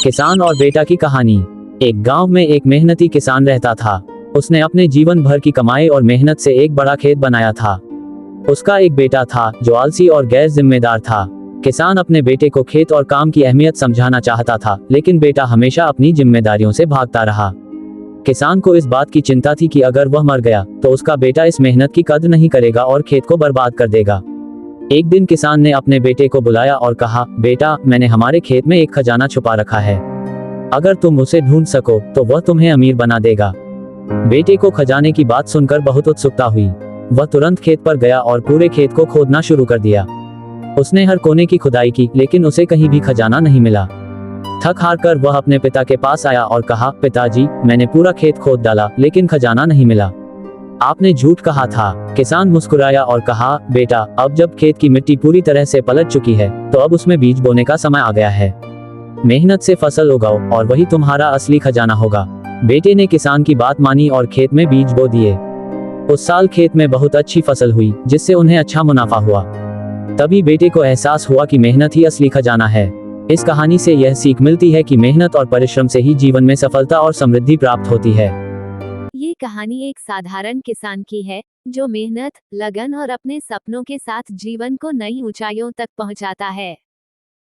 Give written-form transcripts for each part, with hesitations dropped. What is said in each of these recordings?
किसान और बेटा की कहानी। एक गांव में एक मेहनती किसान रहता था। उसने अपने जीवन भर की कमाई और मेहनत से एक बड़ा खेत बनाया था। उसका एक बेटा था जो आलसी और गैर जिम्मेदार था। किसान अपने बेटे को खेत और काम की अहमियत समझाना चाहता था, लेकिन बेटा हमेशा अपनी जिम्मेदारियों से भागता रहा। किसान को इस बात की चिंता थी कि अगर वह मर गया तो उसका बेटा इस मेहनत की कद्र नहीं करेगा और खेत को बर्बाद कर देगा। एक दिन किसान ने अपने बेटे को बुलाया और कहा, बेटा, मैंने हमारे खेत में एक खजाना छुपा रखा है। अगर तुम उसे ढूंढ सको तो वह तुम्हें अमीर बना देगा। बेटे को खजाने की बात सुनकर बहुत उत्सुकता हुई। वह तुरंत खेत पर गया और पूरे खेत को खोदना शुरू कर दिया। उसने हर कोने की खुदाई की, लेकिन उसे कहीं भी खजाना नहीं मिला। थक हार कर वह अपने पिता के पास आया और कहा, पिताजी, मैंने पूरा खेत खोद डाला लेकिन खजाना नहीं मिला। आपने झूठ कहा था। किसान मुस्कुराया और कहा, बेटा, अब जब खेत की मिट्टी पूरी तरह से पलट चुकी है तो अब उसमें बीज बोने का समय आ गया है। मेहनत से फसल उगाओ और वही तुम्हारा असली खजाना होगा। बेटे ने किसान की बात मानी और खेत में बीज बो दिए। उस साल खेत में बहुत अच्छी फसल हुई, जिससे उन्हें अच्छा मुनाफा हुआ। तभी बेटे को एहसास हुआ कि मेहनत ही असली खजाना है। इस कहानी से यह सीख मिलती है कि मेहनत और परिश्रम से ही जीवन में सफलता और समृद्धि प्राप्त होती है। ये कहानी एक साधारण किसान की है जो मेहनत, लगन और अपने सपनों के साथ जीवन को नई ऊंचाइयों तक पहुंचाता है।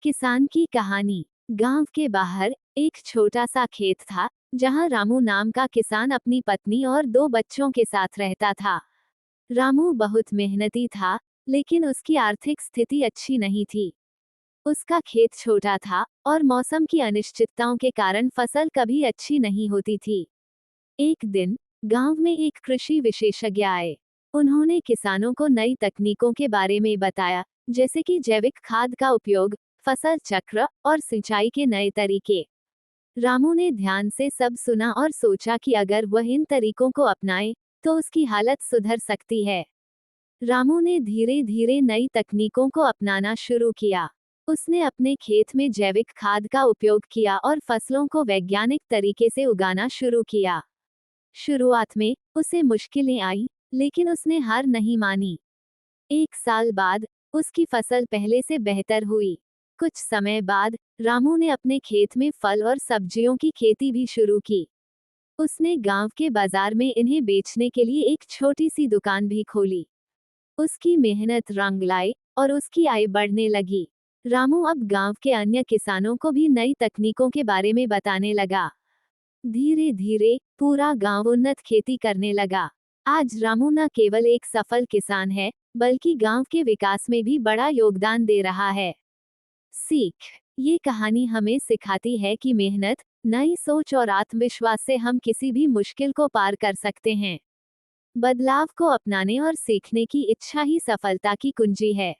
किसान की कहानी। गांव के बाहर एक छोटा सा खेत था, जहां रामू नाम का किसान अपनी पत्नी और 2 बच्चों के साथ रहता था। रामू बहुत मेहनती था, लेकिन उसकी आर्थिक स्थिति अच्छी नहीं थी। उसका खेत छोटा था और मौसम की अनिश्चितताओं के कारण फसल कभी अच्छी नहीं होती थी। एक दिन गांव में एक कृषि विशेषज्ञ आए। उन्होंने किसानों को नई तकनीकों के बारे में बताया, जैसे कि जैविक खाद का उपयोग, फसल चक्र और सिंचाई के नए तरीके। रामू ने ध्यान से सब सुना और सोचा कि अगर वह इन तरीकों को अपनाए तो उसकी हालत सुधर सकती है। रामू ने धीरे धीरे नई तकनीकों को अपनाना शुरू किया। उसने अपने खेत में जैविक खाद का उपयोग किया और फसलों को वैज्ञानिक तरीके से उगाना शुरू किया। शुरुआत में उसे मुश्किलें आई, लेकिन उसने हार नहीं मानी। 1 साल बाद उसकी फसल पहले से बेहतर हुई। कुछ समय बाद रामू ने अपने खेत में फल और सब्जियों की खेती भी शुरू की। उसने गांव के बाजार में इन्हें बेचने के लिए एक छोटी सी दुकान भी खोली। उसकी मेहनत रंग लाई और उसकी आय बढ़ने लगी। रामू अब गांव के अन्य किसानों को भी नई तकनीकों के बारे में बताने लगा। धीरे धीरे पूरा गांव उन्नत खेती करने लगा। आज रामू न केवल एक सफल किसान है, बल्कि गांव के विकास में भी बड़ा योगदान दे रहा है। सीख। ये कहानी हमें सिखाती है कि मेहनत, नई सोच और आत्मविश्वास से हम किसी भी मुश्किल को पार कर सकते हैं। बदलाव को अपनाने और सीखने की इच्छा ही सफलता की कुंजी है।